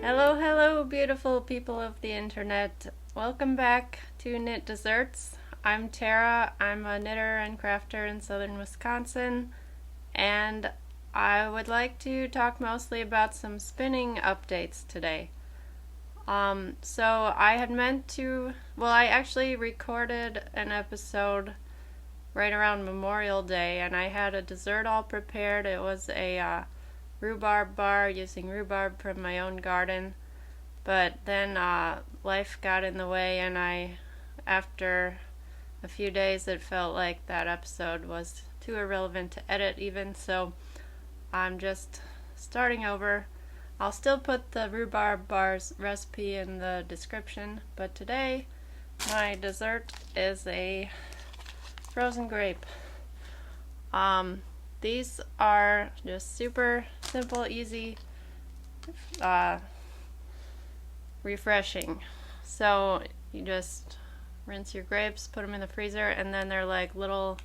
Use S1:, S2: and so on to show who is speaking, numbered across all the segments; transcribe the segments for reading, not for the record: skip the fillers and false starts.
S1: Hello, hello, beautiful people of the internet. Welcome back to Knit Desserts. I'm Tara. I'm a knitter and crafter in southern Wisconsin, and I would like to talk mostly about some spinning updates today. So I had meant to, I actually recorded an episode right around Memorial Day, and I had a dessert all prepared. It was a rhubarb bar using rhubarb from my own garden, but then life got in the way, and after a few days, it felt like that episode was too irrelevant to edit even, so I'm just starting over. I'll still put the Rhubarb Bars recipe in the description, but today my dessert is a frozen grape. These are just super simple, easy, refreshing. So you just rinse your grapes, put them in the freezer, and then they're like little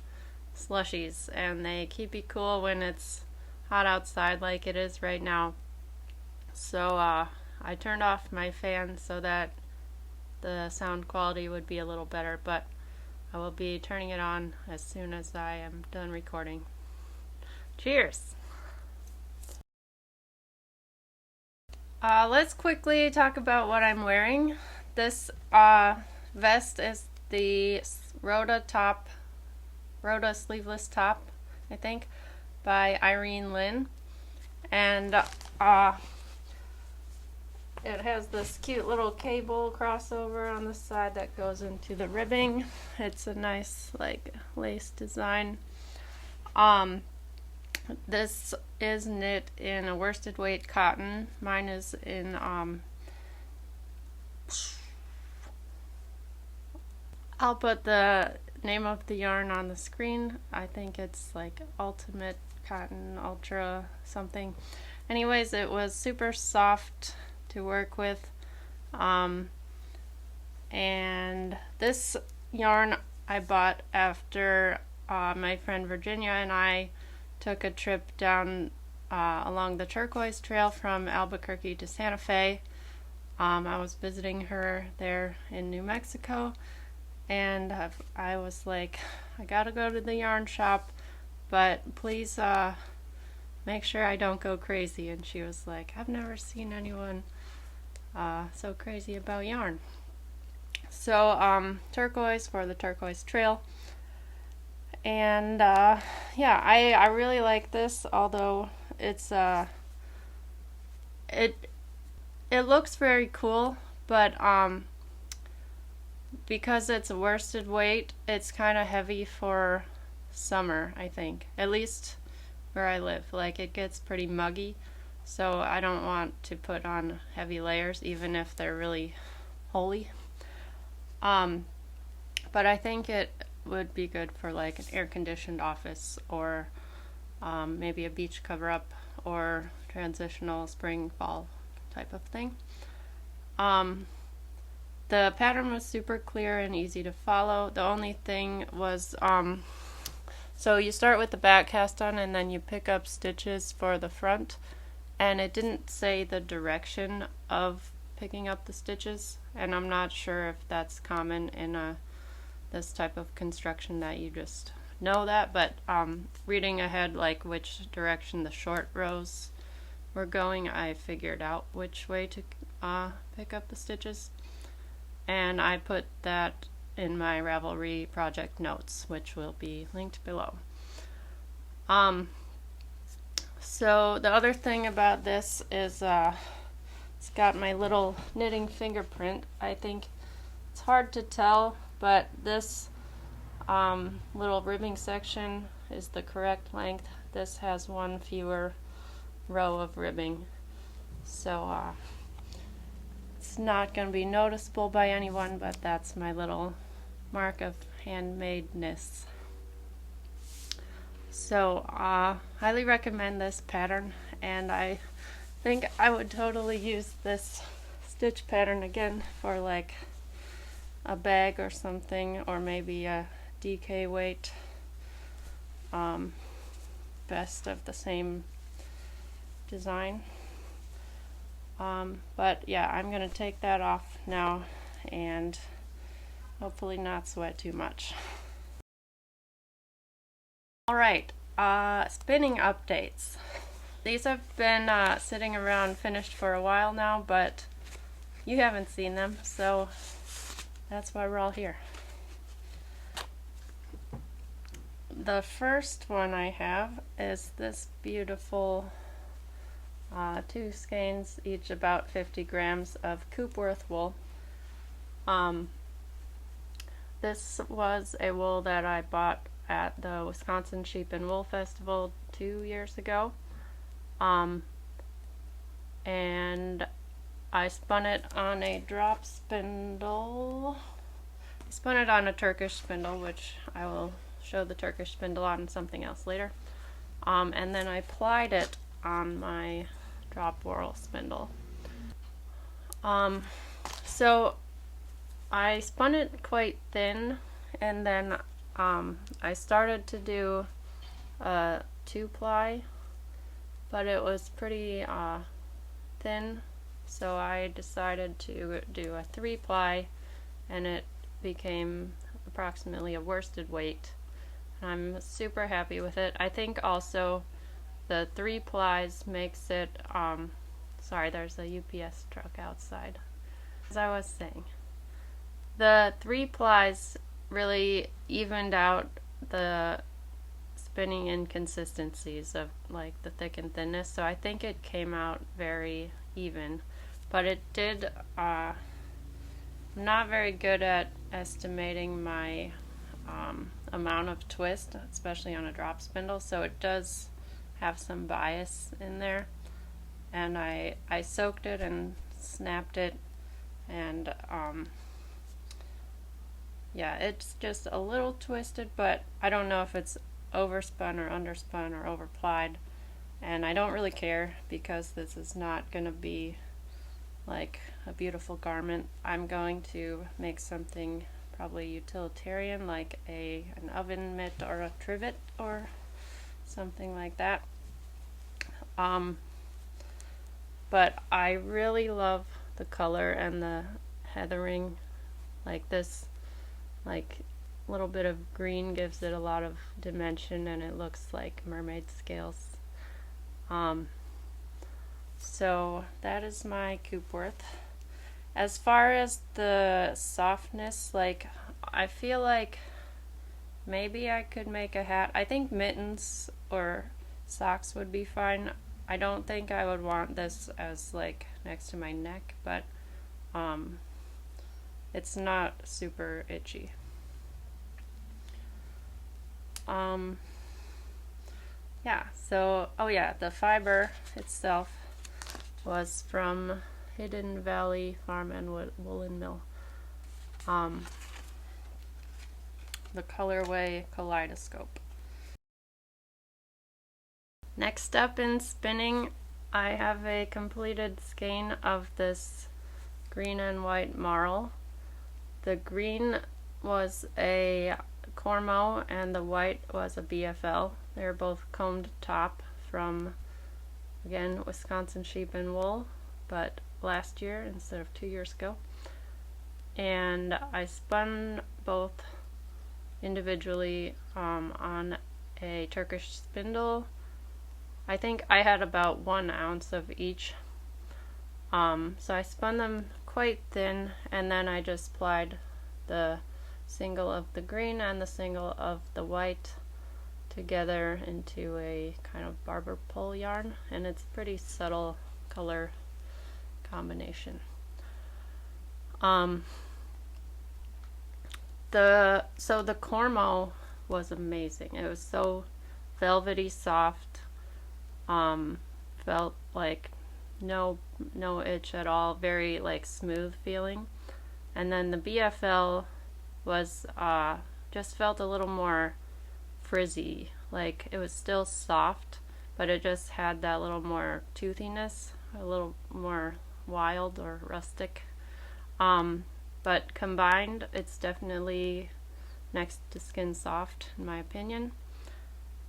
S1: slushies, and they keep you cool when it's hot outside like it is right now. So I turned off my fan so that the sound quality would be a little better, but I will be turning it on as soon as I am done recording. Cheers! Let's quickly talk about what I'm wearing. This vest is the Rota Sleeveless top, I think, by Irene. And it has this cute little cable crossover on the side that goes into the ribbing. It's a nice like lace design. This is knit in a worsted weight cotton. Mine is in I'll put the name of the yarn on the screen. I think it's like Ultimate Cotton Ultra something. Anyways, it was super soft to work with. And this yarn I bought after my friend Virginia and I took a trip down along the Turquoise Trail from Albuquerque to Santa Fe. I was visiting her there in New Mexico, and I was like, I gotta go to the yarn shop, but please make sure I don't go crazy. And she was like, I've never seen anyone so crazy about yarn. So turquoise for the Turquoise Trail. And yeah, I really like this, although it's it looks very cool, but because it's a worsted weight, it's kind of heavy for summer, I think. At least where I live, like it gets pretty muggy, so I don't want to put on heavy layers even if they're really holey. But I think it would be good for like an air-conditioned office, or maybe a beach cover-up, or transitional spring fall type of thing. The pattern was super clear and easy to follow. The only thing was so you start with the back cast on and then you pick up stitches for the front, and it didn't say the direction of picking up the stitches, and I'm not sure if that's common in this type of construction that you just know that, but reading ahead like which direction the short rows were going, I figured out which way to pick up the stitches, and I put that in my Ravelry project notes, which will be linked below. So the other thing about this is it's got my little knitting fingerprint. I think it's hard to tell, but this little ribbing section is the correct length. This has one fewer row of ribbing, so it's not going to be noticeable by anyone, but that's my little mark of handmadeness. So highly recommend this pattern, and I think I would totally use this stitch pattern again for like a bag or something, or maybe a DK weight vest of the same design. But yeah, I'm gonna take that off now and hopefully not sweat too much. Alright, spinning updates. These have been sitting around finished for a while now, but you haven't seen them, so that's why we're all here. The first one I have is this beautiful 2 skeins, each about 50 grams of Cworth wool. This was a wool that I bought at the Wisconsin Sheep and Wool Festival 2 years ago. And I spun it on a drop spindle. I spun it on a Turkish spindle, which I will show the Turkish spindle on something else later. And then I plied it on my drop whorl spindle. So I spun it quite thin, and then I started to do a 2-ply, but it was pretty thin, so I decided to do a 3-ply, and it became approximately a worsted weight. I'm super happy with it. I think also the 3 plies makes it, sorry, there's a UPS truck outside. As I was saying, the 3 plies really evened out the spinning inconsistencies of like the thick and thinness, so I think it came out very even. But it did, I'm not very good at estimating my amount of twist, especially on a drop spindle, so it does have some bias in there. And I soaked it and snapped it, and yeah, it's just a little twisted, but I don't know if it's overspun or underspun or overplied, and I don't really care because this is not going to be like a beautiful garment. I'm going to make something probably utilitarian, like an oven mitt or a trivet or something like that. But I really love the color and the heathering. Like this, like little bit of green gives it a lot of dimension, and it looks like mermaid scales. So that is my Cworth. As far as the softness, like I feel like maybe I could make a hat. I think mittens or socks would be fine. I don't think I would want this as like next to my neck, but it's not super itchy. Yeah, so, oh yeah, the fiber itself was from Hidden Valley Farm and Woolen Mill. The colorway Kaleidoscope. Next up in spinning, I have a completed skein of this green and white marl. The green was a Cormo and the white was a BFL. They're both combed top from, again, Wisconsin Sheep and Wool, but last year instead of 2 years ago. And I spun both individually on a Turkish spindle. I think I had about 1 ounce of each. So I spun them quite thin, and then I just plied the single of the green and the single of the white together into a kind of barber pole yarn, and it's pretty subtle color combination. So the Cormo was amazing. It was so velvety soft, felt like no itch at all, very like smooth feeling. And then the BFL was just felt a little more frizzy, like it was still soft, but it just had that little more toothiness, a little more wild or rustic. But combined, it's definitely next to skin soft in my opinion,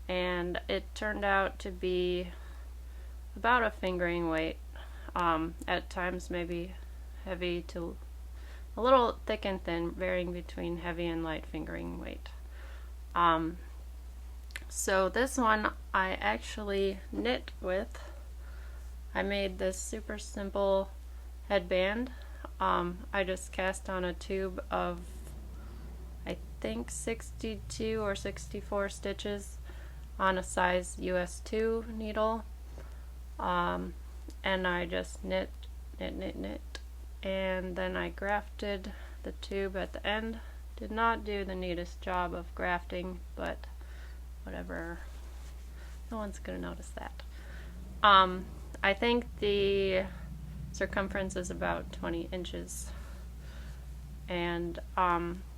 S1: and it turned out to be about a fingering weight. At times maybe heavy to a little thick and thin, varying between heavy and light fingering weight. So this one I actually knit with. I made this super simple headband. I just cast on a tube of, I think, 62 or 64 stitches on a size US 2 needle. And I just knit, and then I grafted the tube at the end. Did not do the neatest job of grafting, but whatever, no one's gonna notice that. I think the circumference is about 20 inches, and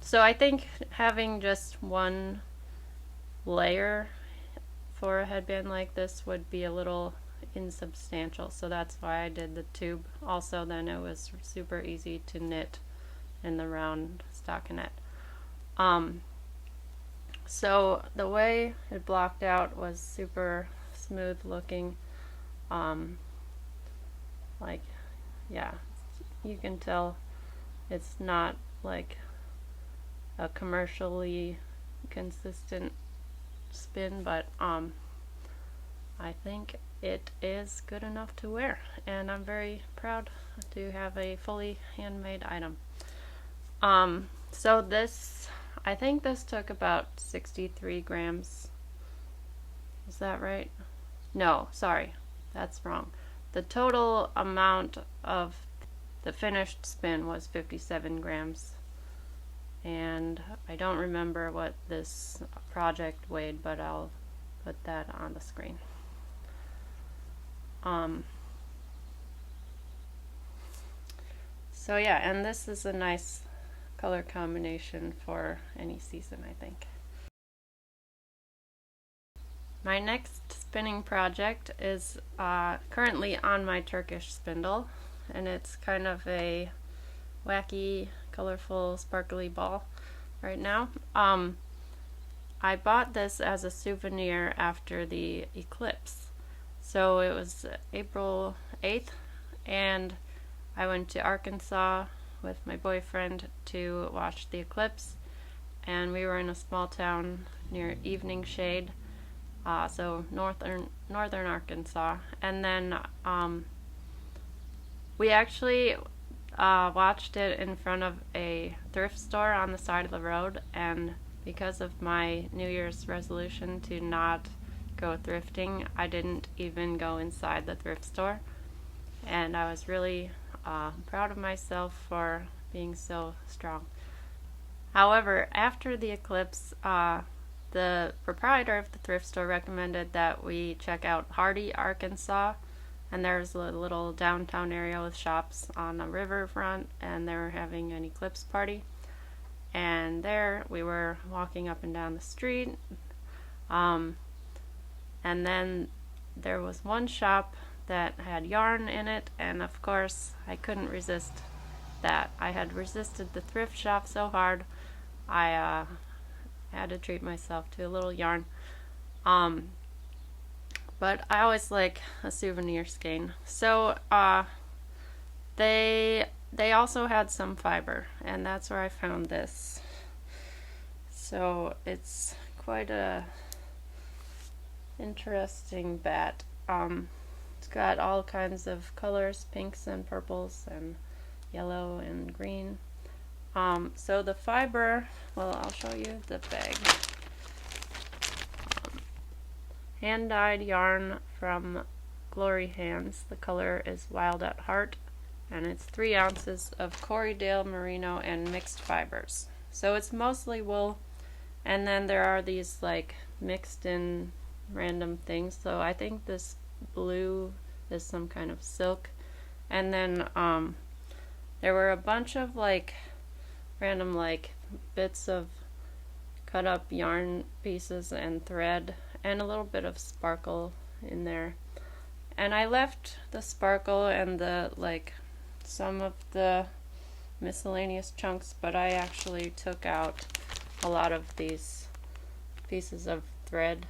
S1: so I think having just one layer for a headband like this would be a little insubstantial, so that's why I did the tube. Also, then it was super easy to knit in the round stockinette. So the way it blocked out was super smooth looking. Like, yeah, you can tell it's not like a commercially consistent spin, but I think it is good enough to wear, and I'm very proud to have a fully handmade item. So this, I think this took about 63 grams. Is that right? No, sorry, that's wrong. The total amount of the finished spin was 57 grams. And I don't remember what this project weighed, but I'll put that on the screen. So yeah, and this is a nice color combination for any season, I think. My next spinning project is currently on my Turkish spindle, and it's kind of a wacky, colorful, sparkly ball right now. I bought this as a souvenir after the eclipse. So it was April 8th, and I went to Arkansas with my boyfriend to watch the eclipse, and we were in a small town near Evening Shade, so northern Arkansas. And then we actually watched it in front of a thrift store on the side of the road, and because of my New Year's resolution to not go thrifting, I didn't even go inside the thrift store, and I was really proud of myself for being so strong. However, after the eclipse, the proprietor of the thrift store recommended that we check out Hardy, Arkansas, and there's a little downtown area with shops on the riverfront, and they were having an eclipse party. And there we were walking up and down the street, and then there was one shop that had yarn in it, and of course I couldn't resist that. I had resisted the thrift shop so hard, I had to treat myself to a little yarn. But I always like a souvenir skein. So they also had some fiber, and that's where I found this. So it's quite a interesting bat. It's got all kinds of colors, pinks and purples and yellow and green. So the fiber, well, I'll show you the bag. Hand-dyed yarn from Glory Hands. The color is Wild at Heart, and it's 3 ounces of Corriedale merino and mixed fibers. So it's mostly wool, and then there are these like mixed in random things. So I think this blue is some kind of silk, and then there were a bunch of like random like bits of cut up yarn pieces and thread, and a little bit of sparkle in there. And I left the sparkle and the like some of the miscellaneous chunks, but I actually took out a lot of these pieces of thread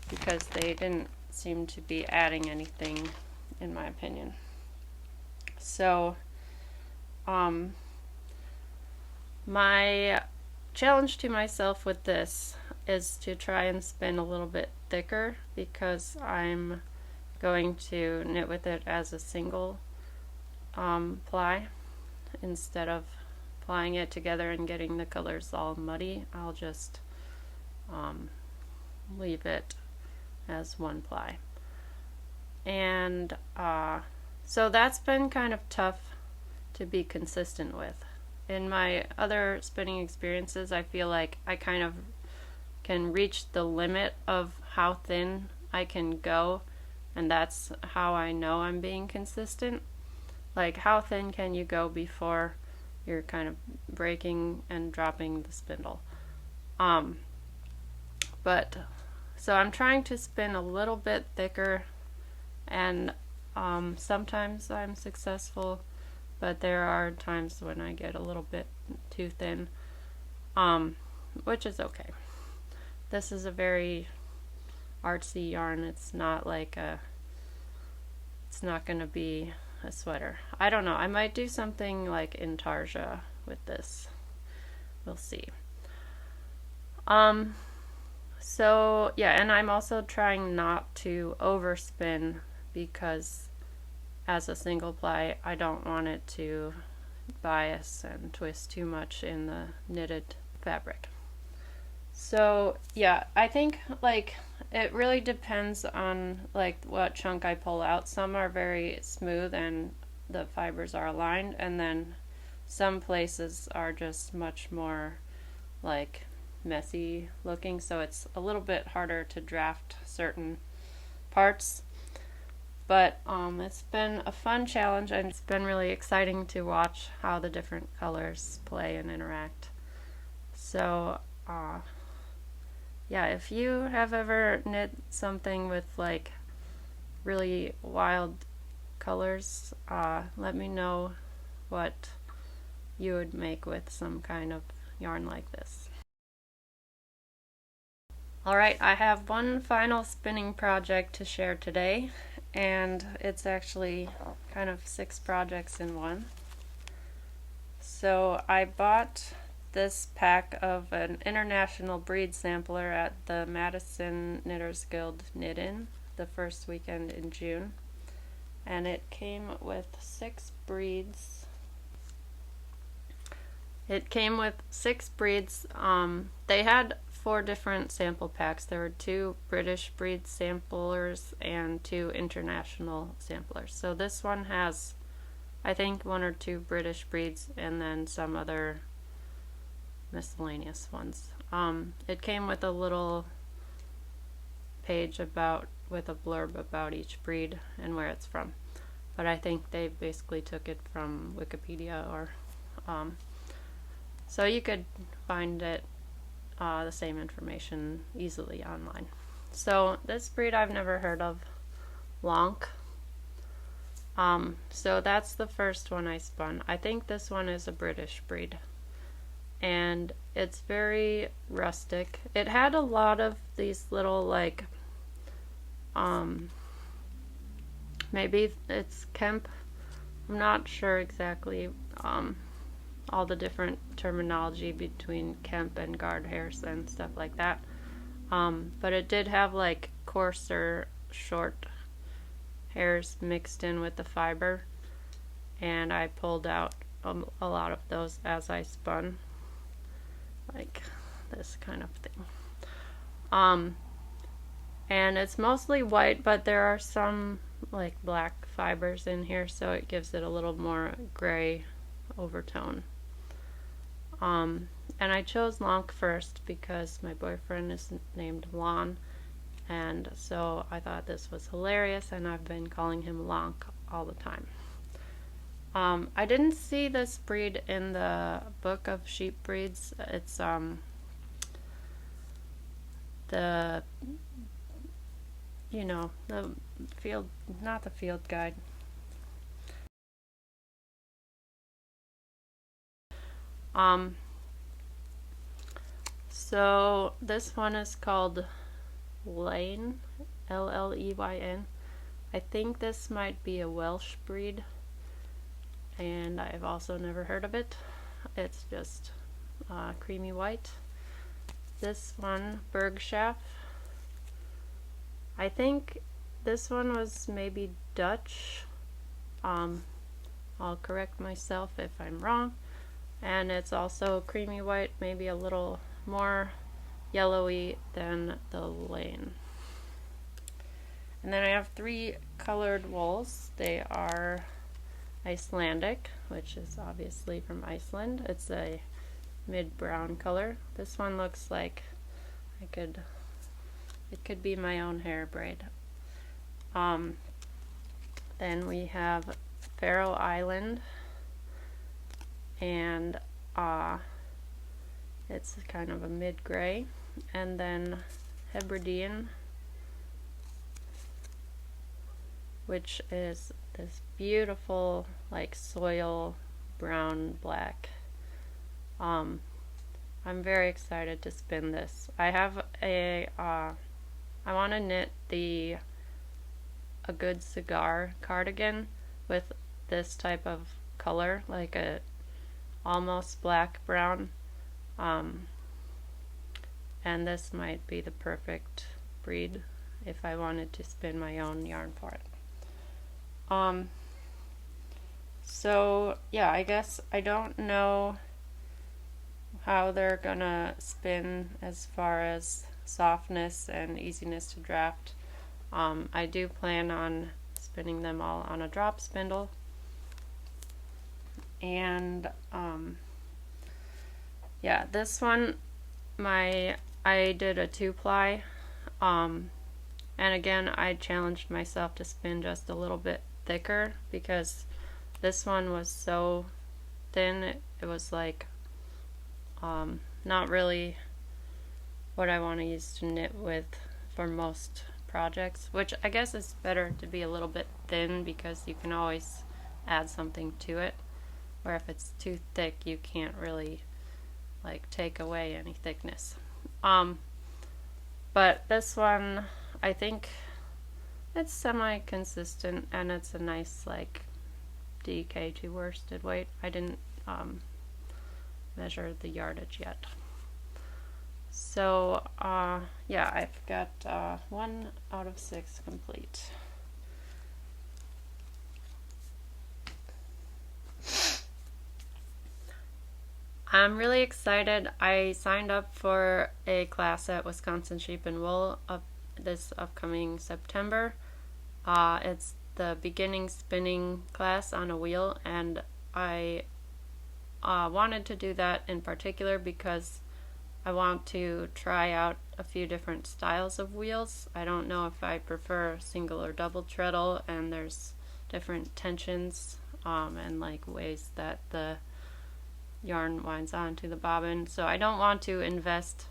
S1: because they didn't seem to be adding anything, in my opinion. So my challenge to myself with this is to try and spin a little bit thicker, because I'm going to knit with it as a single ply instead of plying it together and getting the colors all muddy. I'll just leave it as one ply. And so that's been kind of tough to be consistent with. In my other spinning experiences, I feel like I kind of can reach the limit of how thin I can go, and that's how I know I'm being consistent. Like, how thin can you go before you're kind of breaking and dropping the spindle? But so I'm trying to spin a little bit thicker, and sometimes I'm successful, but there are times when I get a little bit too thin, which is okay. This is a very artsy yarn. It's not like it's not gonna be a sweater. I don't know. I might do something like intarsia with this. We'll see. So yeah, and I'm also trying not to overspin, because as a single ply, I don't want it to bias and twist too much in the knitted fabric. So yeah, I think like it really depends on like what chunk I pull out. Some are very smooth and the fibers are aligned, and then some places are just much more like messy looking, so it's a little bit harder to draft certain parts. But it's been a fun challenge, and it's been really exciting to watch how the different colors play and interact. So yeah, if you have ever knit something with like really wild colors, let me know what you would make with some kind of yarn like this. Alright, I have one final spinning project to share today, and it's actually kind of 6 projects in one. So I bought this pack of an international breed sampler at the Madison Knitters Guild Knit-In the first weekend in June, and it came with 6 breeds. It came with 6 breeds. They had 4 different sample packs. There were 2 British breed samplers and 2 international samplers. So this one has, I think, 1 or 2 British breeds and then some other miscellaneous ones. It came with a little page with a blurb about each breed and where it's from. But I think they basically took it from Wikipedia, or so you could find it the same information easily online. So this breed I've never heard of, Lonk. So that's the first one I spun. I think this one is a British breed, and it's very rustic. It had a lot of these little like maybe it's Kemp, I'm not sure exactly, all the different terminology between Kemp and guard hairs and stuff like that, but it did have like coarser short hairs mixed in with the fiber, and I pulled out a lot of those as I spun, like this kind of thing. And it's mostly white, but there are some like black fibers in here, so it gives it a little more gray overtone. And I chose Lonk first because my boyfriend is named Lon, and so I thought this was hilarious, and I've been calling him Lonk all the time. I didn't see this breed in the book of sheep breeds. It's the field, not the field guide. So this one is called Leyn, L-L-E-Y-N. I think this might be a Welsh breed. and I've also never heard of it. It's just creamy white. This one, Bergschaft. I think this one was maybe Dutch. I'll correct myself if I'm wrong. And it's also creamy white, maybe a little more yellowy than the Lane. And then I have 3 colored wools. They are Icelandic, which is obviously from Iceland. It's a mid-brown color. This one looks like it could be my own hair braid. Then we have Faroe Island, and it's kind of a mid-gray. And then Hebridean, which is this beautiful like soil brown black. I'm very excited to spin this. I have a I want to knit a good cigar cardigan with this type of color, like a almost black brown, and this might be the perfect breed if I wanted to spin my own yarn for it. So yeah, I guess I don't know how they're gonna spin as far as softness and easiness to draft. I do plan on spinning them all on a drop spindle, and yeah, this one I did a 2-ply, and again I challenged myself to spin just a little bit thicker because this one was so thin. It was like not really what I want to use to knit with for most projects, which I guess is better to be a little bit thin because you can always add something to it, where if it's too thick you can't really like take away any thickness. But this one, I think it's semi-consistent, and it's a nice like DK to worsted weight. I didn't measure the yardage yet. So yeah, I've got 1 out of 6 complete. I'm really excited. I signed up for a class at Wisconsin Sheep and Wool this upcoming September. It's the beginning spinning class on a wheel, and I wanted to do that in particular because I want to try out a few different styles of wheels. I don't know if I prefer single or double treadle, and there's different tensions and like ways that the yarn winds onto the bobbin. So I don't want to invest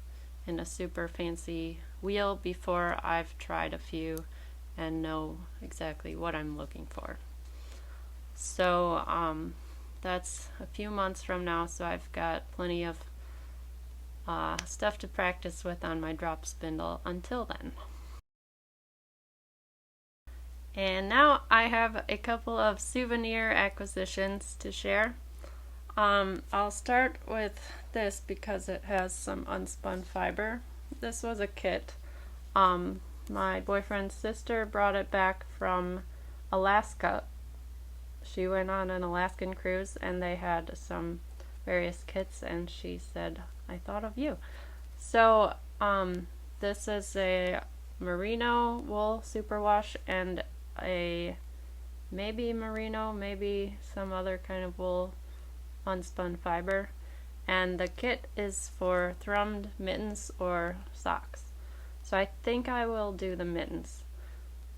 S1: in a super fancy wheel before I've tried a few and know exactly what I'm looking for. So that's a few months from now, so I've got plenty of stuff to practice with on my drop spindle until then. And now I have a couple of souvenir acquisitions to share. I'll start with this because it has some unspun fiber. This was a kit. My boyfriend's sister brought it back from Alaska. She went on an Alaskan cruise and they had some various kits, and she said, I thought of you. So this is a merino wool superwash and a maybe merino, maybe some other kind of wool unspun fiber, and the kit is for thrummed mittens or socks. So I think I will do the mittens,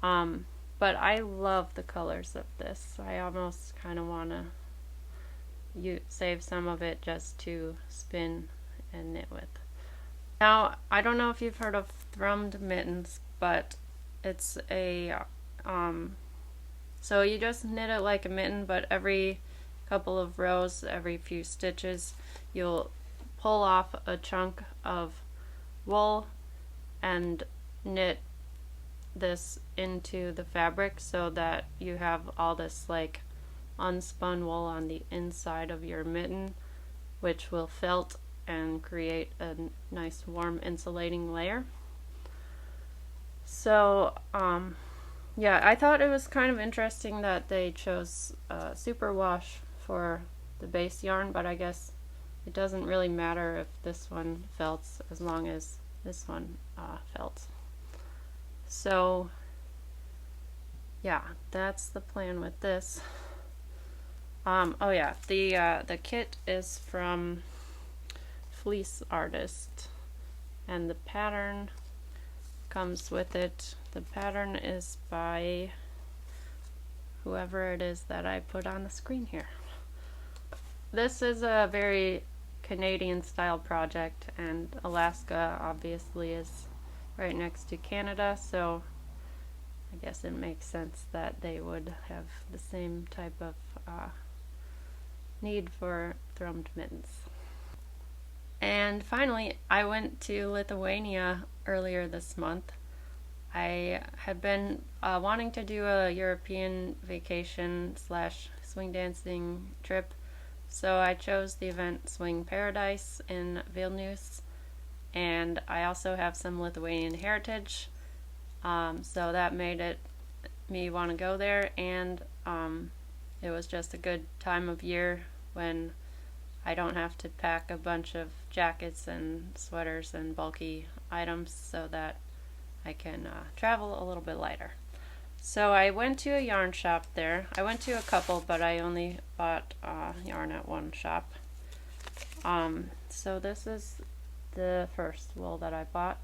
S1: but I love the colors of this. I almost kind of want to save some of it just to spin and knit with. Now I don't know if you've heard of thrummed mittens, but it's a so you just knit it like a mitten, but every couple of rows, every few stitches, you'll pull off a chunk of wool and knit this into the fabric so that you have all this like unspun wool on the inside of your mitten, which will felt and create a nice warm insulating layer. So yeah, I thought it was kind of interesting that they chose superwash for the base yarn, but I guess it doesn't really matter if this one felts as long as this one felts. So yeah, that's the plan with this. Oh yeah, the kit is from Fleece Artist, and the pattern comes with it. The pattern is by whoever it is that I put on the screen here. This is a very Canadian style project, and Alaska obviously is right next to Canada, so I guess it makes sense that they would have the same type of need for thrummed mittens. And finally, I went to Lithuania earlier this month. I had been wanting to do a European vacation / swing dancing trip, so I chose the event Swing Paradise in Vilnius, and I also have some Lithuanian heritage, so that made me want to go there, and it was just a good time of year when I don't have to pack a bunch of jackets and sweaters and bulky items, so that I can travel a little bit lighter. So I went to a yarn shop there. I went to a couple, but I only bought yarn at one shop. So this is the first wool that I bought.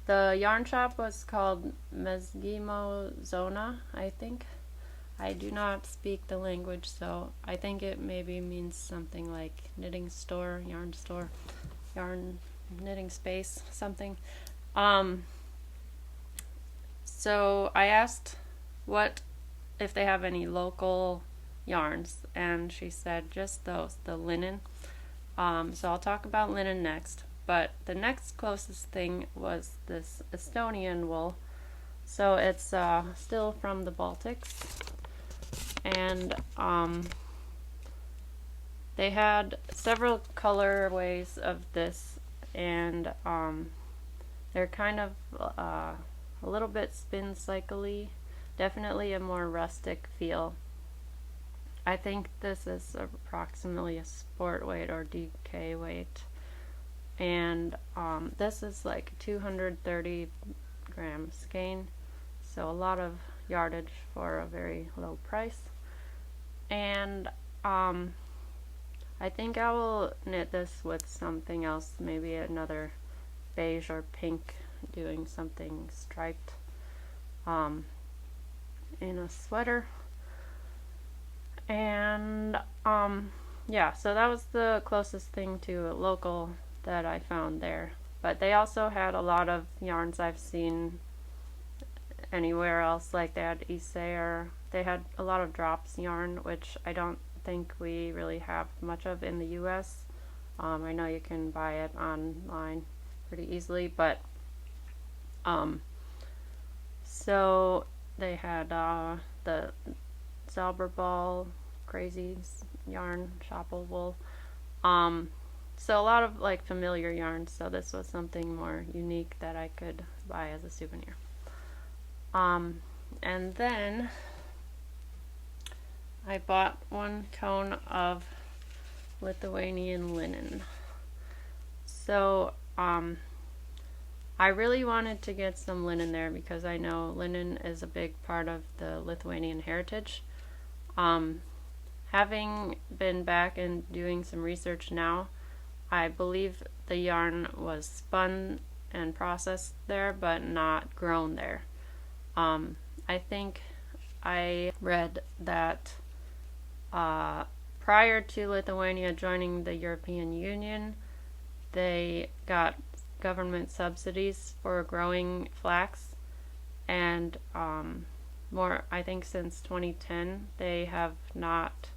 S1: The yarn shop was called Mezgimo Zona, I think. I do not speak the language, so I think it maybe means something like knitting store, yarn knitting space, something. So I asked if they have any local yarns, and she said just those, the linen. So I'll talk about linen next, but the next closest thing was this Estonian wool. So it's still from the Baltics, and they had several colorways of this, and they're kind of a little bit spin cycle-y, definitely a more rustic feel. I think this is approximately a sport weight or DK weight, and this is like 230 gram skein, so a lot of yardage for a very low price. And I think I will knit this with something else, maybe another beige or pink, doing something striped in a sweater. And yeah, so that was the closest thing to a local that I found there. But they also had a lot of yarns I've seen anywhere else, like they had Isair. They had a lot of drops yarn, which I don't think we really have much of in the US. I know you can buy it online pretty easily, but so they had the Zauberball crazy yarn, Shopple wool. So a lot of like familiar yarns, so this was something more unique that I could buy as a souvenir. And then I bought 1 cone of Lithuanian linen. So I really wanted to get some linen there because I know linen is a big part of the Lithuanian heritage. Having been back and doing some research now, I believe the yarn was spun and processed there, but not grown there. I think I read that prior to Lithuania joining the European Union, they got government subsidies for growing flax, and I think since 2010 they have not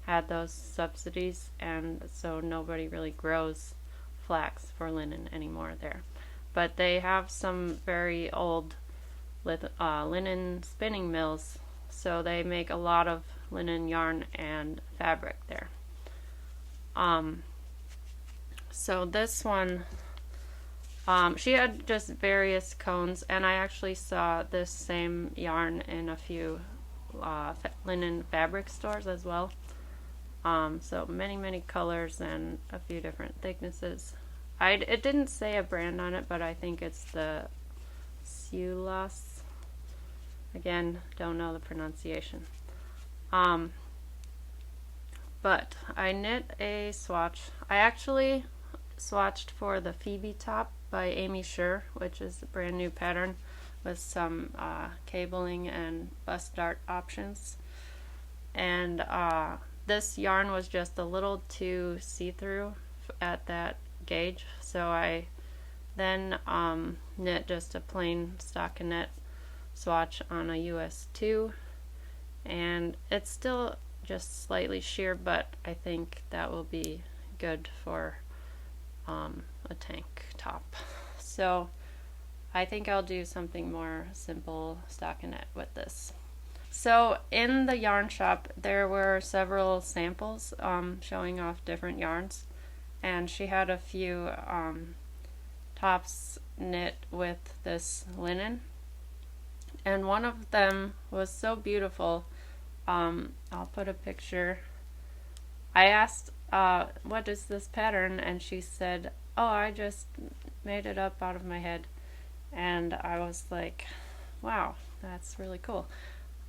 S1: had those subsidies, and so nobody really grows flax for linen anymore there. But they have some very old linen spinning mills so they make a lot of linen, yarn, and fabric there. So this one, she had just various cones, and I actually saw this same yarn in a few linen fabric stores as well. So many colors and a few different thicknesses. It didn't say a brand on it, but I think it's the Sleeveless. Again, don't know the pronunciation. But I knit a swatch. I actually swatched for the Phoebe top by Amy Scher, which is a brand new pattern with some cabling and bust dart options. And this yarn was just a little too see-through at that gauge, so I then knit just a plain stockinette swatch on a US 2, and it's still just slightly sheer, but I think that will be good for a tank top. So I think I'll do something more simple stockinette with this. So in the yarn shop there were several samples showing off different yarns, and she had a few tops knit with this linen, and one of them was so beautiful. I'll put a picture. I asked, what is this pattern? And she said, oh, I just made it up out of my head. And I was like, wow, that's really cool.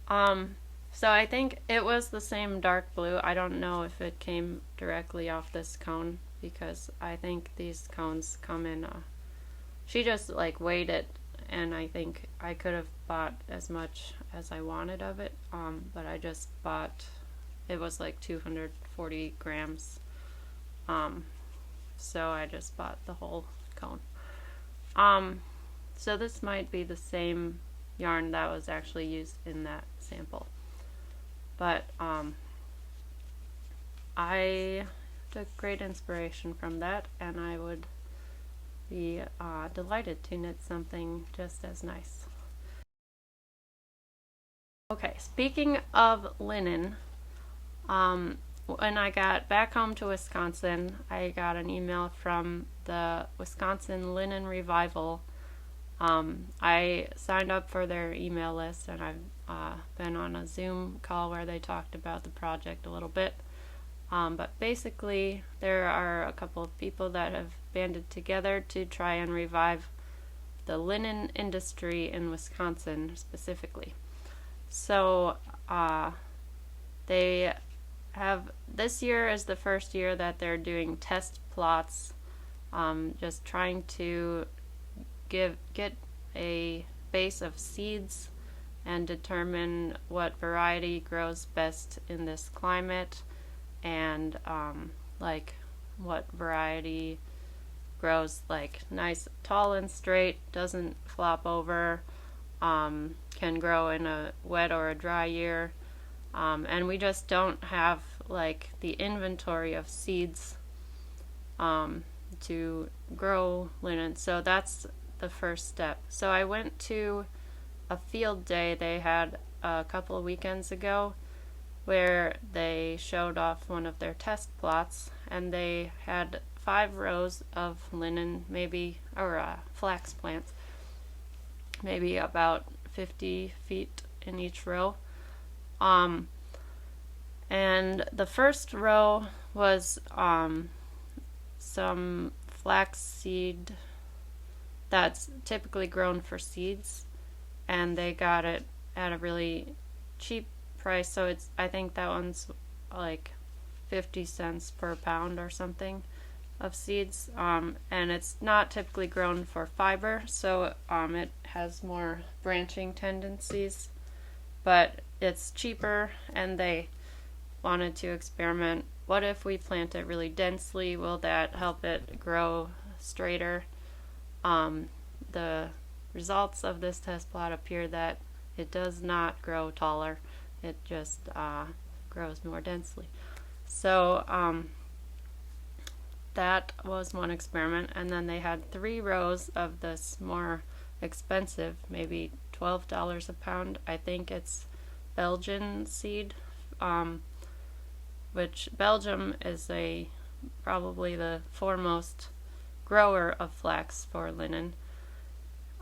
S1: So I think it was the same dark blue. I don't know if it came directly off this cone, because I think these cones come in, she just like weighed it, and I think I could have bought as much as I wanted of it, but I just bought, it was like 240 grams, so I just bought the whole cone. So this might be the same yarn that was actually used in that sample, but I took great inspiration from that, and I would be delighted to knit something just as nice. Okay, speaking of linen, when I got back home to Wisconsin, I got an email from the Wisconsin Linen Revival. I signed up for their email list, and I've been on a Zoom call where they talked about the project a little bit. But basically, there are a couple of people that have banded together to try and revive the linen industry in Wisconsin specifically. So they have, this year is the first year that they're doing test plots, just trying to get a base of seeds and determine what variety grows best in this climate, and like what variety grows like nice, tall and straight, doesn't flop over, can grow in a wet or a dry year, and we just don't have like the inventory of seeds to grow linen. So that's the first step. So I went to a field day they had a couple of weekends ago, where they showed off one of their test plots, and they had 5 rows of linen, maybe, or flax plants, maybe about 50 feet in each row. And the first row was some flax seed that's typically grown for seeds, and they got it at a really cheap price. So it's, I think that one's like 50 cents per pound or something of seeds, and it's not typically grown for fiber, so it has more branching tendencies, but it's cheaper, and they wanted to experiment. What if we plant it really densely? Will that help it grow straighter? The results of this test plot appear that it does not grow taller, it just grows more densely. So that was one experiment, and then they had 3 rows of this more expensive, maybe $12 a pound. I think it's Belgian seed, which Belgium is probably the foremost grower of flax for linen.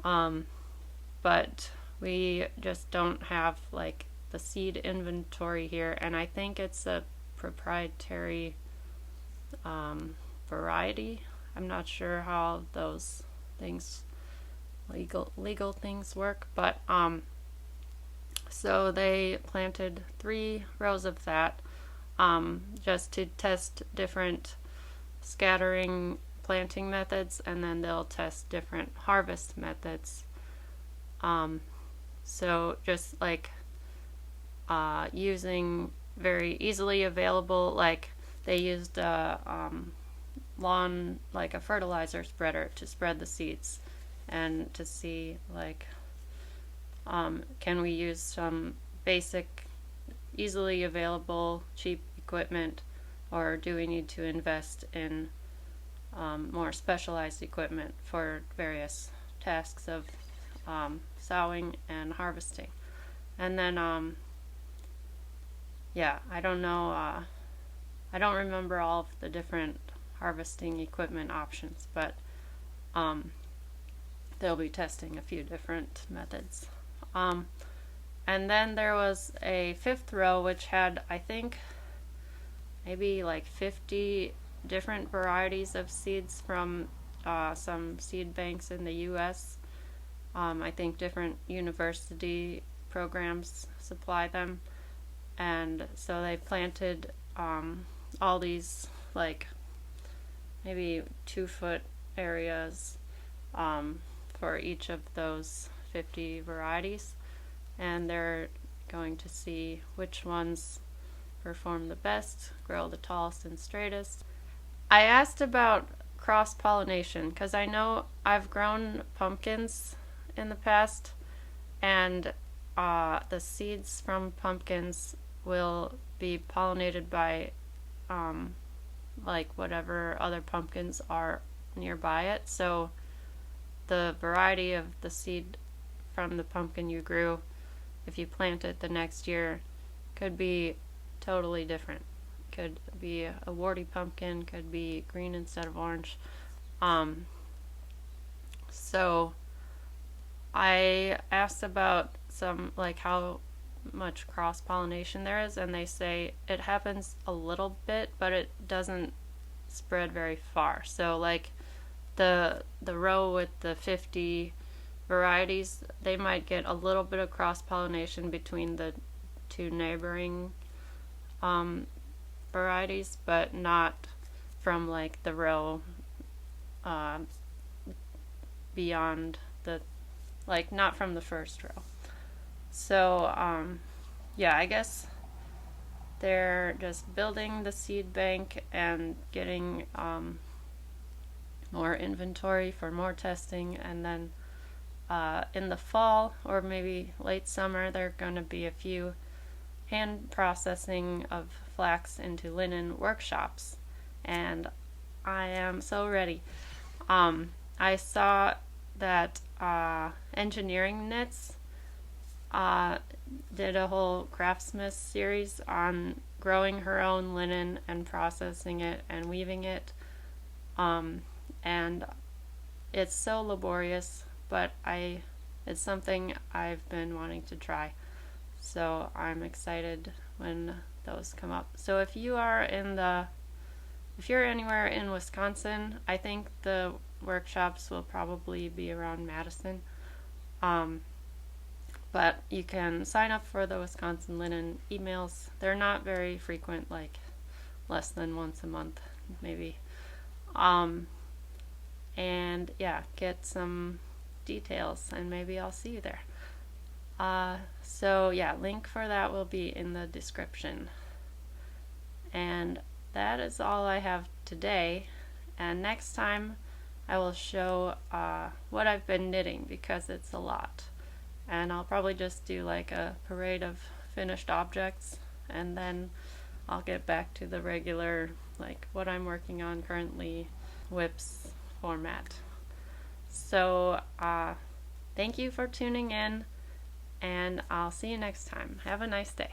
S1: But we just don't have like the seed inventory here, and I think it's a proprietary variety. I'm not sure how those things, legal things work, but so they planted 3 rows of that just to test different scattering planting methods, and then they'll test different harvest methods. So just like using very easily available, like they used a lawn, like a fertilizer spreader to spread the seeds, and to see like can we use some basic, easily available, cheap equipment, or do we need to invest in more specialized equipment for various tasks of sowing and harvesting. And then yeah, I don't know, I don't remember all of the different harvesting equipment options, but they'll be testing a few different methods. And then there was a 5th row which had, I think, maybe like 50 different varieties of seeds from some seed banks in the US. I think different university programs supply them, and so they planted all these like maybe 2-foot areas for each of those 50 varieties, and they're going to see which ones perform the best, grow the tallest and straightest. I asked about cross-pollination because I know I've grown pumpkins in the past, and the seeds from pumpkins will be pollinated by like whatever other pumpkins are nearby it. So the variety of the seed from the pumpkin you grew, if you plant it the next year, could be totally different. Could be a warty pumpkin, could be green instead of orange. So I asked about some, like how much cross-pollination there is, and they say it happens a little bit, but it doesn't spread very far. So like the row with the 50 varieties, they might get a little bit of cross-pollination between the 2 neighboring varieties, but not from like the row beyond the, like not from the first row. So yeah, I guess they're just building the seed bank and getting more inventory for more testing, and then in the fall or maybe late summer there are going to be a few hand processing of flax into linen workshops, and I am so ready. I saw that Engineering Knits did a whole craftsmith series on growing her own linen and processing it and weaving it, and it's so laborious, but it's something I've been wanting to try, so I'm excited when those come up. So if you're anywhere in Wisconsin, I think the workshops will probably be around Madison, but you can sign up for the Wisconsin Linen emails. They're not very frequent, like less than once a month maybe, and yeah, get some details, and maybe I'll see you there. So yeah, link for that will be in the description. And that is all I have today, and next time I will show what I've been knitting, because it's a lot, and I'll probably just do like a parade of finished objects, and then I'll get back to the regular, like what I'm working on currently, whips format. So thank you for tuning in, and I'll see you next time. Have a nice day.